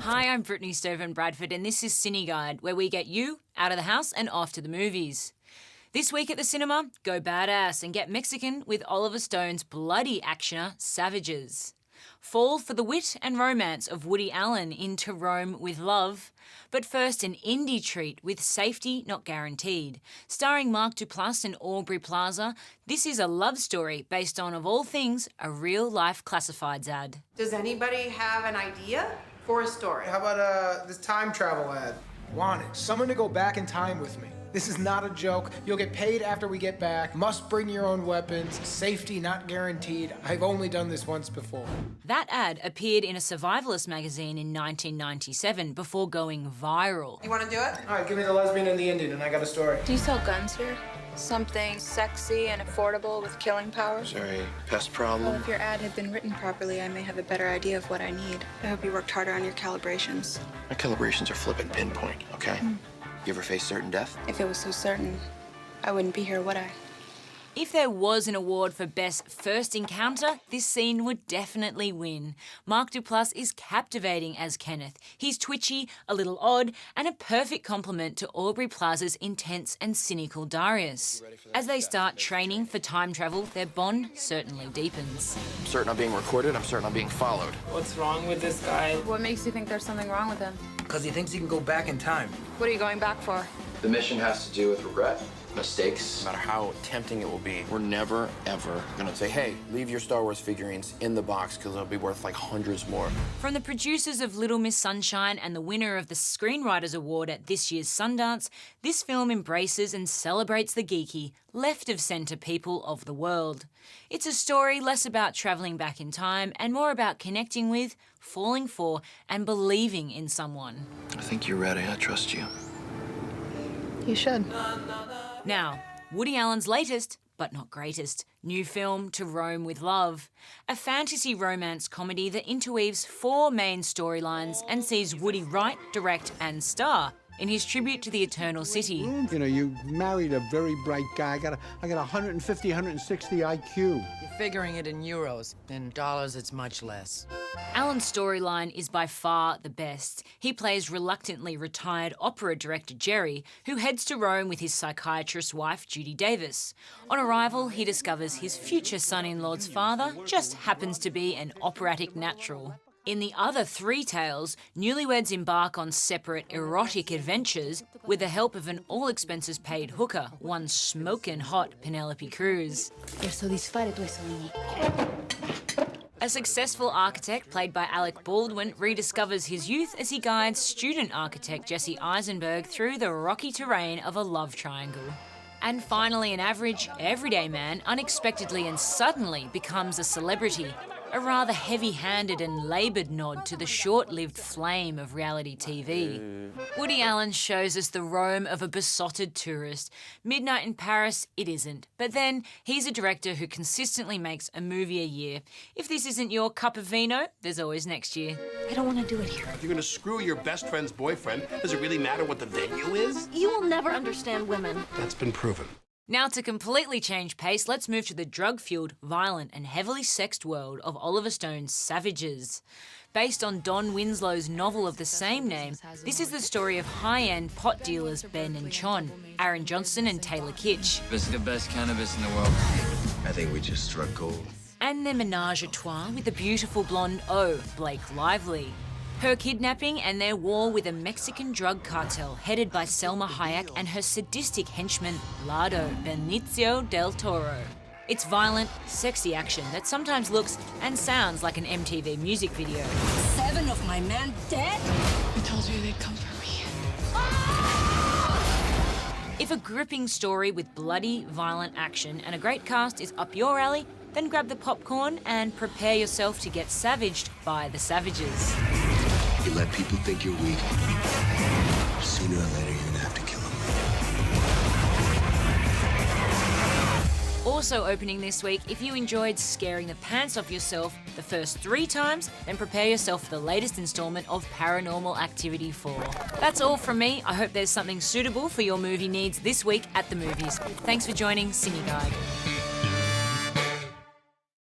Hi, I'm Brittany Stoven Bradford, and this is Cine Guide, where we get you out of the house and off to the movies. This week at the cinema, go badass and get Mexican with Oliver Stone's bloody actioner, Savages. Fall for the wit and romance of Woody Allen in To Rome with Love. But first, an indie treat with Safety Not Guaranteed. Starring Mark Duplass and Aubrey Plaza, this is a love story based on, of all things, a real-life classifieds ad. Does anybody have an idea for a story? How about this time travel ad? Wanted. Someone to go back in time with me. This is not a joke. You'll get paid after we get back. Must bring your own weapons. Safety not guaranteed. I've only done this once before. That ad appeared in a survivalist magazine in 1997 before going viral. You want to do it? All right, give me the lesbian and the Indian, and I got a story. Do you sell guns here? Something sexy and affordable with killing power? Is there a pest problem? Well, if your ad had been written properly, I may have a better idea of what I need. I hope you worked harder on your calibrations. My calibrations are flippin' pinpoint, okay? You ever face certain death? If it was so certain, I wouldn't be here, would I? If there was an award for Best First Encounter, this scene would definitely win. Mark Duplass is captivating as Kenneth. He's twitchy, a little odd, and a perfect complement to Aubrey Plaza's intense and cynical Darius. As they start training for time travel, their bond certainly deepens. I'm certain I'm being recorded. I'm certain I'm being followed. What's wrong with this guy? What makes you think there's something wrong with him? Because he thinks he can go back in time. What are you going back for? The mission has to do with regret, mistakes. No matter how tempting it will be, We're never, ever gonna say, hey, leave your Star Wars figurines in the box because they'll be worth like hundreds more. From the producers of Little Miss Sunshine and the winner of the Screenwriters Award at this year's Sundance, this film embraces and celebrates the geeky, left-of-centre people of the world. It's a story less about travelling back in time and more about connecting with, falling for, and believing in someone. I think you're ready. I trust you. You should. Now, Woody Allen's latest, but not greatest, new film, To Rome with Love. A fantasy romance comedy that interweaves 4 main storylines and sees Woody write, direct and star in his tribute to the Eternal City. You know, you married a very bright guy. I got 150, 160 IQ. You're figuring it in euros. In dollars, it's much less. Allen's storyline is by far the best. He plays reluctantly retired opera director Jerry, who heads to Rome with his psychiatrist wife, Judy Davis. On arrival, he discovers his future son-in-law's father just happens to be an operatic natural. In the other 3 tales, newlyweds embark on separate erotic adventures with the help of an all-expenses-paid hooker, one smokin' hot Penelope Cruz. A successful architect, played by Alec Baldwin, rediscovers his youth as he guides student architect Jesse Eisenberg through the rocky terrain of a love triangle. And finally, an average, everyday man unexpectedly and suddenly becomes a celebrity. A rather heavy-handed and laboured nod to the short-lived flame of reality TV. Woody Allen shows us the Rome of a besotted tourist. Midnight in Paris, it isn't. But then, he's a director who consistently makes a movie a year. If this isn't your cup of vino, there's always next year. I don't want to do it here. If you're gonna screw your best friend's boyfriend, does it really matter what the venue is? You will never understand women. That's been proven. Now, to completely change pace, let's move to the drug-fueled, violent and heavily sexed world of Oliver Stone's Savages. Based on Don Winslow's novel of the same name, this is the story of high-end pot dealers Ben and Chon, Aaron Johnson and Taylor Kitsch. This is the best cannabis in the world. I think we just struck gold. And their menage a trois with the beautiful blonde O, Blake Lively. Her kidnapping and their war with a Mexican drug cartel headed by Selma Hayek and her sadistic henchman, Lardo Benicio del Toro. It's violent, sexy action that sometimes looks and sounds like an MTV music video. 7 of my men dead? I told you they'd come for me. If a gripping story with bloody, violent action and a great cast is up your alley, then grab the popcorn and prepare yourself to get savaged by the Savages. You let people think you're weak. Sooner or later, you're gonna have to kill them. Also opening this week, if you enjoyed scaring the pants off yourself the first 3 times, then prepare yourself for the latest installment of Paranormal Activity 4. That's all from me. I hope there's something suitable for your movie needs this week at the movies. Thanks for joining Cine Guide.